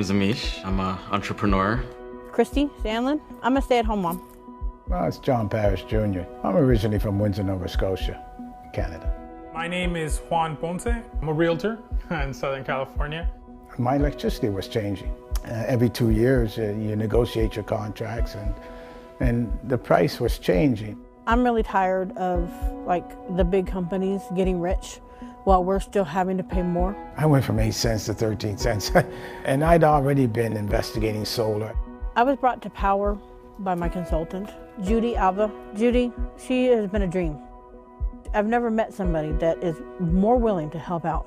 My name is Amish. I'm an entrepreneur. Christy Sandlin. I'm a stay-at-home mom. Well, it's John Parrish Jr. I'm originally from Windsor, Nova Scotia, Canada. My name is Juan Ponce. I'm a realtor in Southern California. My electricity was changing. Every 2 years, you negotiate your contracts, and the price was changing. I'm really tired of the big companies getting rich while we're still having to pay more. I went from 8 cents to 13 cents, and I'd already been investigating solar. I was brought to Power by my consultant, Judy Alva. Judy, she has been a dream. I've never met somebody that is more willing to help out.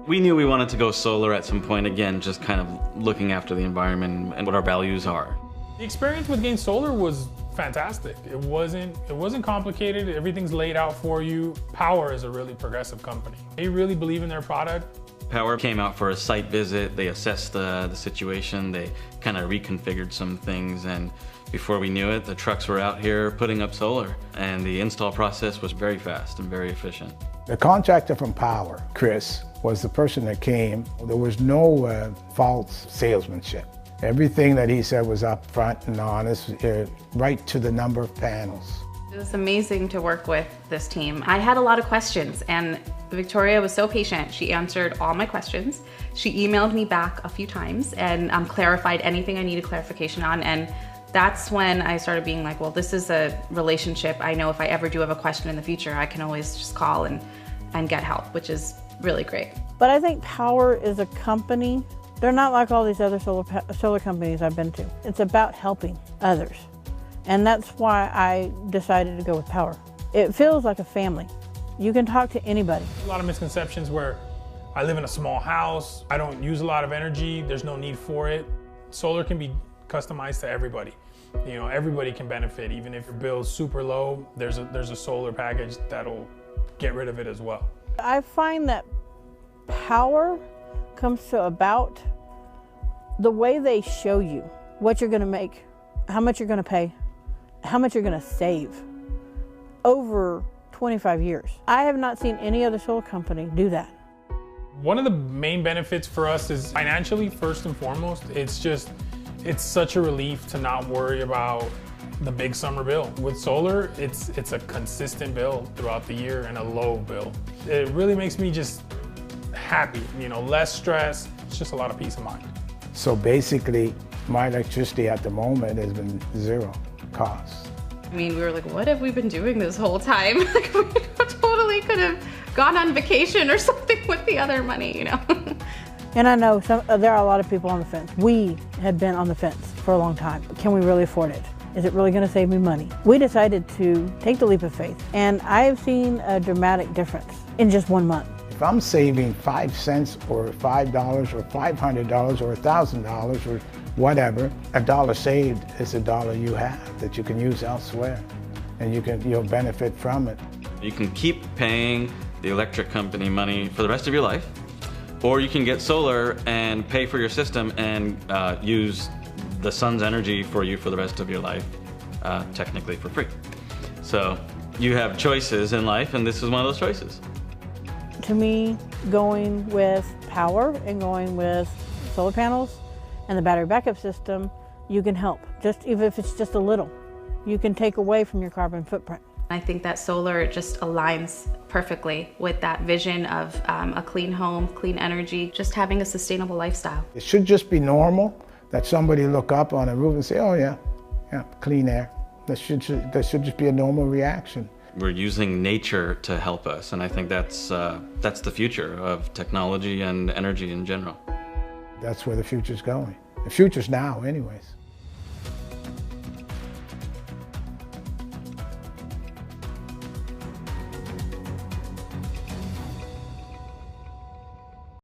We knew we wanted to go solar at some point, again, just kind of looking after the environment and what our values are. The experience with getting solar was fantastic. It wasn't complicated. Everything's laid out for you. Power is a really progressive company. They really believe in their product. Power came out for a site visit. They assessed the situation. They kind of reconfigured some things, and before we knew it, the trucks were out here putting up solar, and the install process was very fast and very efficient. The contractor from Power, Chris, was the person that came. There was no false salesmanship. Everything that he said was upfront and honest, right to the number of panels. It was amazing to work with this team. I had a lot of questions, and Victoria was so patient. She answered all my questions. She emailed me back a few times and clarified anything I needed clarification on, and that's when I started being like, well, this is a relationship. I know if I ever do have a question in the future, I can always just call and get help, which is really great. But I think Power is a company. They're not like all these other solar companies I've been to. It's about helping others. And that's why I decided to go with Power. It feels like a family. You can talk to anybody. A lot of misconceptions where I live in a small house, I don't use a lot of energy, there's no need for it. Solar can be customized to everybody. You know, everybody can benefit. Even if your bill's super low, there's a solar package that'll get rid of it as well. I find that Power comes to about the way they show you what you're going to make, how much you're going to pay, how much you're going to save over 25 years. I have not seen any other solar company do that. One of the main benefits for us is financially, first and foremost. It's such a relief to not worry about the big summer bill. With solar, it's a consistent bill throughout the year and a low bill. It really makes me just happy, you know, less stress. It's just a lot of peace of mind. So basically, my electricity at the moment has been zero cost. I mean, we were like, what have we been doing this whole time? Like, we totally could have gone on vacation or something with the other money, you know? And I know there are a lot of people on the fence. We had been on the fence for a long time. Can we really afford it? Is it really going to save me money? We decided to take the leap of faith, and I have seen a dramatic difference in just 1 month. If I'm saving 5 cents or $5 or $500 or $1,000 or whatever, a dollar saved is a dollar you have that you can use elsewhere, and you'll benefit from it. You can keep paying the electric company money for the rest of your life, or you can get solar and pay for your system and use the sun's energy for you for the rest of your life, technically for free. So you have choices in life, and this is one of those choices. To me, going with Power and going with solar panels and the battery backup system, you can help. Just even if it's just a little, you can take away from your carbon footprint. I think that solar just aligns perfectly with that vision of a clean home, clean energy, just having a sustainable lifestyle. It should just be normal that somebody look up on a roof and say, oh yeah, clean air. That should just be a normal reaction. We're using nature to help us, and I think that's the future of technology and energy in general. That's where the future's going. The future's now anyways.